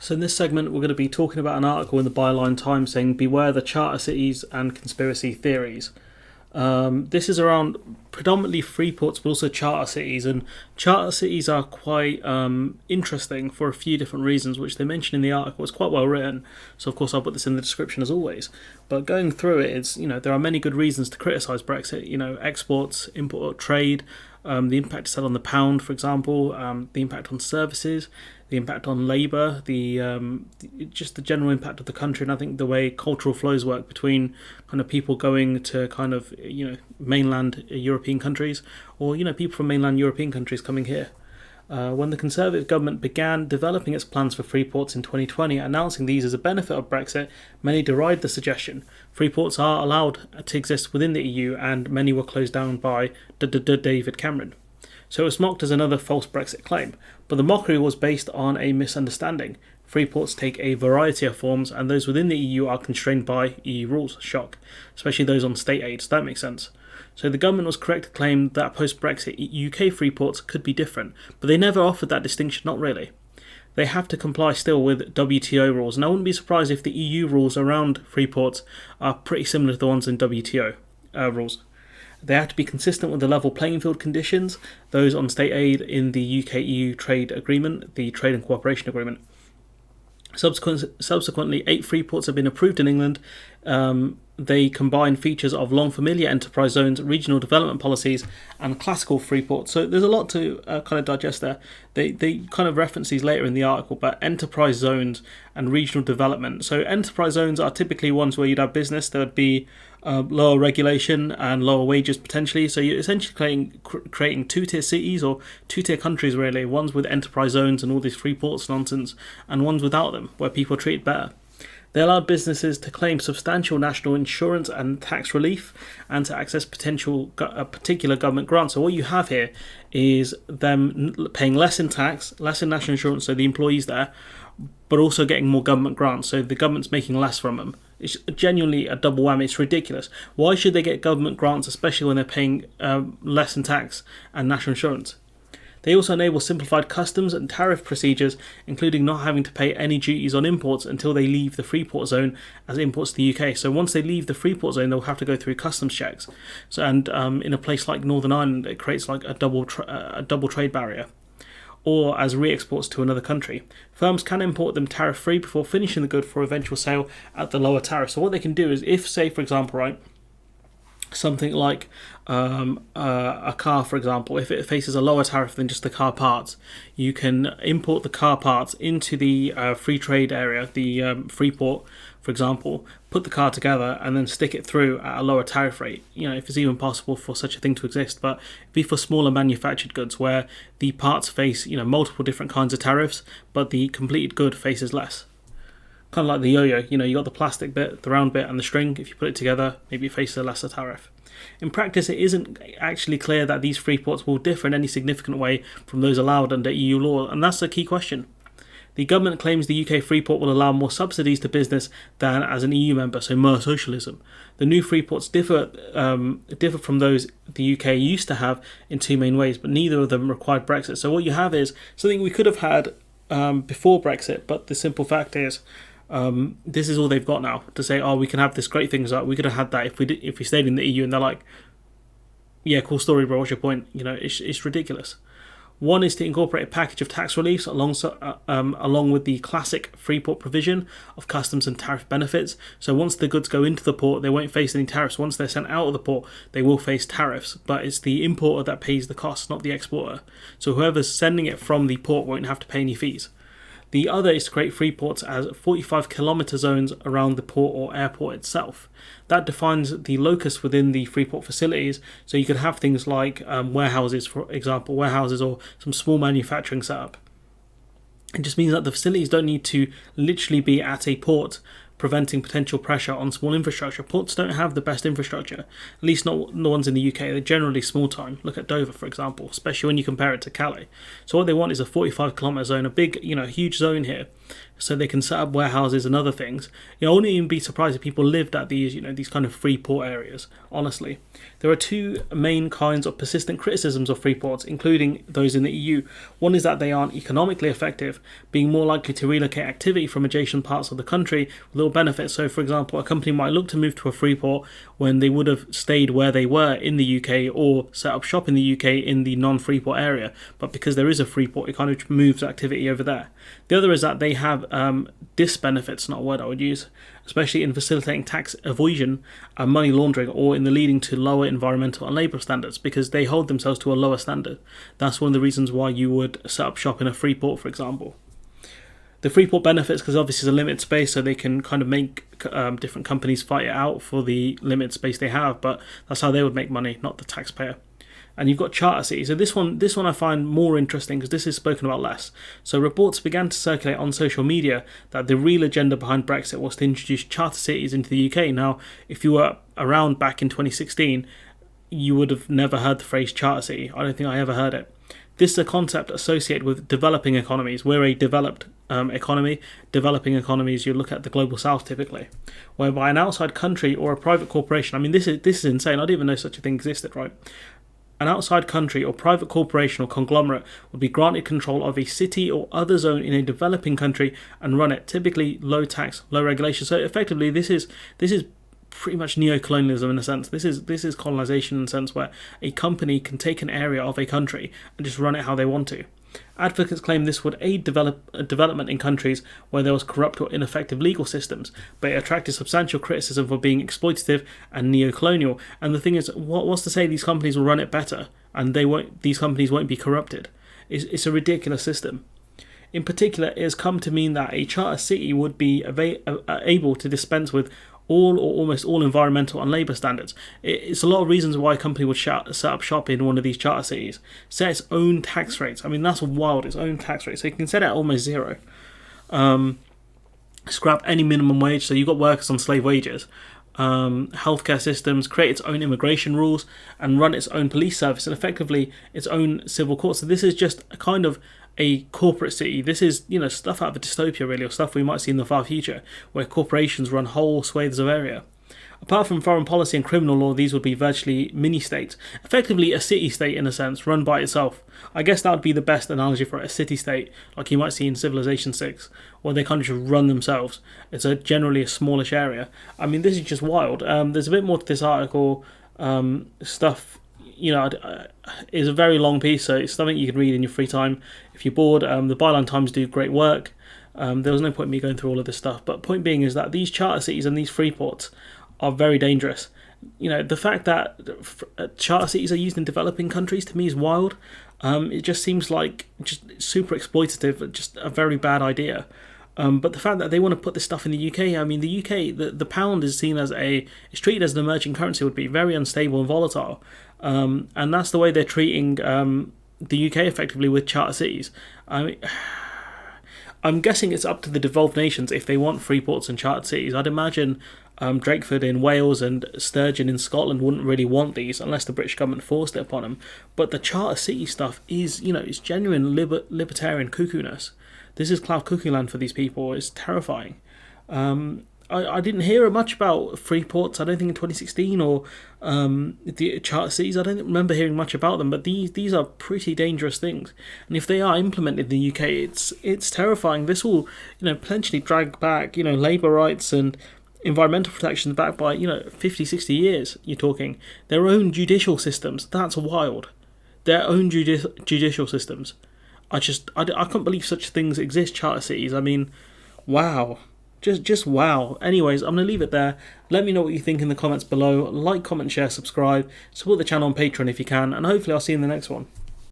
So in this segment, we're going to be talking about an article in the Byline Times saying, "Beware the charter cities and conspiracy theories." This is around predominantly free ports, but also charter cities. And charter cities are quite interesting for a few different reasons, which they mention in the article. It's quite well written, so of course I'll put this in the description as always. But going through it, there are many good reasons to criticise Brexit. Exports, import, trade, the impact it's had on the pound, for example, the impact on services, the impact on labour, just the general impact of the country, and I think the way cultural flows work between kind of people going to kind of mainland European countries, or people from mainland European countries coming here. When the Conservative government began developing its plans for free ports in 2020, announcing these as a benefit of Brexit, many derided the suggestion. Free ports are allowed to exist within the EU, and many were closed down by David Cameron. So it was mocked as another false Brexit claim, but the mockery was based on a misunderstanding. Free ports take a variety of forms, and those within the EU are constrained by EU rules. Shock. Especially those on state aid, so that makes sense. So the government was correct to claim that post-Brexit UK free ports could be different, but they never offered that distinction, not really. They have to comply still with WTO rules, and I wouldn't be surprised if the EU rules around free ports are pretty similar to the ones in WTO rules. They have to be consistent with the level playing field conditions, those on state aid in the UK-EU trade agreement, the Trade and Cooperation Agreement. Subsequently, 8 free ports have been approved in England. They combine features of long familiar enterprise zones, regional development policies, and classical free ports. So there's a lot to kind of digest there. They kind of reference these later in the article, but enterprise zones and regional development. So enterprise zones are typically ones where you'd have business. There would be lower regulation and lower wages potentially. So you're essentially creating two-tier cities or two-tier countries really. Ones with enterprise zones and all these free ports nonsense, and ones without them, where people are treated better. They allowed businesses to claim substantial national insurance and tax relief and to access particular government grants. So what you have here is them paying less in tax, less in national insurance, so the employees there, but also getting more government grants. So the government's making less from them. It's genuinely a double whammy. It's ridiculous. Why should they get government grants, especially when they're paying less in tax and national insurance? They also enable simplified customs and tariff procedures, including not having to pay any duties on imports until they leave the Freeport Zone as imports to the UK. So once they leave the Freeport Zone, they'll have to go through customs checks. So in a place like Northern Ireland, it creates like a double trade barrier, or as re-exports to another country. Firms can import them tariff-free before finishing the good for eventual sale at the lower tariff. So what they can do is, if, say, for example, right, something like a car, for example, if it faces a lower tariff than just the car parts, you can import the car parts into the free trade area, the free port, for example, put the car together and then stick it through at a lower tariff rate, if it's even possible for such a thing to exist. But it'd be for smaller manufactured goods where the parts face, multiple different kinds of tariffs, but the completed good faces less. Kind of like the yo-yo, you got the plastic bit, the round bit, and the string. If you put it together, maybe it faces a lesser tariff. In practice, it isn't actually clear that these free ports will differ in any significant way from those allowed under EU law, and that's the key question. The government claims the UK free port will allow more subsidies to business than as an EU member, so more socialism. The new free ports differ from those the UK used to have in 2 main ways, but neither of them required Brexit. So what you have is something we could have had before Brexit, but the simple fact is, this is all they've got now to say, we can have this great things. We could have had that if we stayed in the EU. And they're like, yeah, cool story, bro. What's your point? It's ridiculous. One is to incorporate a package of tax reliefs along with the classic free port provision of customs and tariff benefits. So once the goods go into the port, they won't face any tariffs. Once they're sent out of the port, they will face tariffs. But it's the importer that pays the cost, not the exporter. So whoever's sending it from the port won't have to pay any fees. The other is to create free ports as 45-kilometre zones around the port or airport itself. That defines the locus within the free port facilities, so you could have things like warehouses, for example, or some small manufacturing setup. It just means that the facilities don't need to literally be at a port, preventing potential pressure on small infrastructure. Ports don't have the best infrastructure, at least not the ones in the UK. They're generally small time. Look at Dover, for example, especially when you compare it to Calais. So what they want is a 45-kilometre zone, a big, huge zone here, so they can set up warehouses and other things. I wouldn't even be surprised if people lived at these, these kind of free port areas, honestly. There are two main kinds of persistent criticisms of free ports, including those in the EU. One is that they aren't economically effective, being more likely to relocate activity from adjacent parts of the country with little benefits. So, for example, a company might look to move to a free port when they would have stayed where they were in the UK or set up shop in the UK in the non-free port area, but because there is a free port, it kind of moves activity over there. The other is that they have disbenefits, not a word I would use, especially in facilitating tax evasion and money laundering, or in the leading to lower environmental and labour standards, because they hold themselves to a lower standard. That's one of the reasons why you would set up shop in a free port, for example. The free port benefits because obviously it's a limited space, so they can kind of make different companies fight it out for the limited space they have, but that's how they would make money, not the taxpayer. And you've got charter cities. So this one I find more interesting because this is spoken about less. So reports began to circulate on social media that the real agenda behind Brexit was to introduce charter cities into the UK. Now, if you were around back in 2016, you would have never heard the phrase charter city. I don't think I ever heard it. This is a concept associated with developing economies. We're a developed economy. Developing economies, you look at the global south typically, whereby an outside country or a private corporation, I mean, this is insane. I didn't even know such a thing existed, right? An outside country or private corporation or conglomerate would be granted control of a city or other zone in a developing country and run it, typically low tax, low regulation. So effectively, this is pretty much neo-colonialism in a sense. This is colonization in a sense where a company can take an area of a country and just run it how they want to. Advocates claim this would aid development in countries where there was corrupt or ineffective legal systems, but it attracted substantial criticism for being exploitative and neo-colonial. And the thing is, what's to say these companies will run it better and these companies won't be corrupted? It's a ridiculous system. In particular, it has come to mean that a charter city would be able to dispense with all or almost all environmental and labour standards. It's a lot of reasons why a company would set up shop in one of these charter cities. Set its own tax rates. I mean, that's wild, its own tax rates. So you can set it at almost zero. Scrap any minimum wage, so you've got workers on slave wages. Healthcare systems, create its own immigration rules, and run its own police service, and effectively its own civil court. So this is just a kind of a corporate city. This is, stuff out of a dystopia, really, or stuff we might see in the far future, where corporations run whole swathes of area. Apart from foreign policy and criminal law, these would be virtually mini-states. Effectively a city-state, in a sense, run by itself. I guess that would be the best analogy for a city-state, like you might see in Civilization 6, where they kind of just run themselves. It's generally a smallish area. I mean, this is just wild. There's a bit more to this article. Stuff, is a very long piece, so it's something you can read in your free time if you're bored. The Byline Times do great work. There was no point in me going through all of this stuff, but point being is that these charter cities and these free ports are very dangerous. The fact that charter cities are used in developing countries, to me, is wild. It just seems like just super exploitative, just a very bad idea. But the fact that they want to put this stuff in the UK, I mean, the UK, the pound is seen as it's treated as an emerging currency, would be very unstable and volatile. And that's the way they're treating the UK effectively with charter cities. I mean, I'm guessing it's up to the devolved nations if they want free ports and chartered cities. I'd imagine Drakeford in Wales and Sturgeon in Scotland wouldn't really want these unless the British government forced it upon them. But the charter city stuff is, it's genuine libertarian cuckoo-ness. This is cloud cuckoo land for these people. It's terrifying. I didn't hear much about free ports, I don't think, in 2016, or the charter cities. I don't remember hearing much about them, but these are pretty dangerous things. And if they are implemented in the UK, it's terrifying. This will, potentially drag back, labour rights and environmental protections back by, 50, 60 years, you're talking. Their own judicial systems, that's wild. Their own judicial systems. I can't believe such things exist, charter cities. I mean, wow. Just wow. Anyways, I'm going to leave it there. Let me know what you think in the comments below. Like, comment, share, subscribe. Support the channel on Patreon if you can. And hopefully I'll see you in the next one.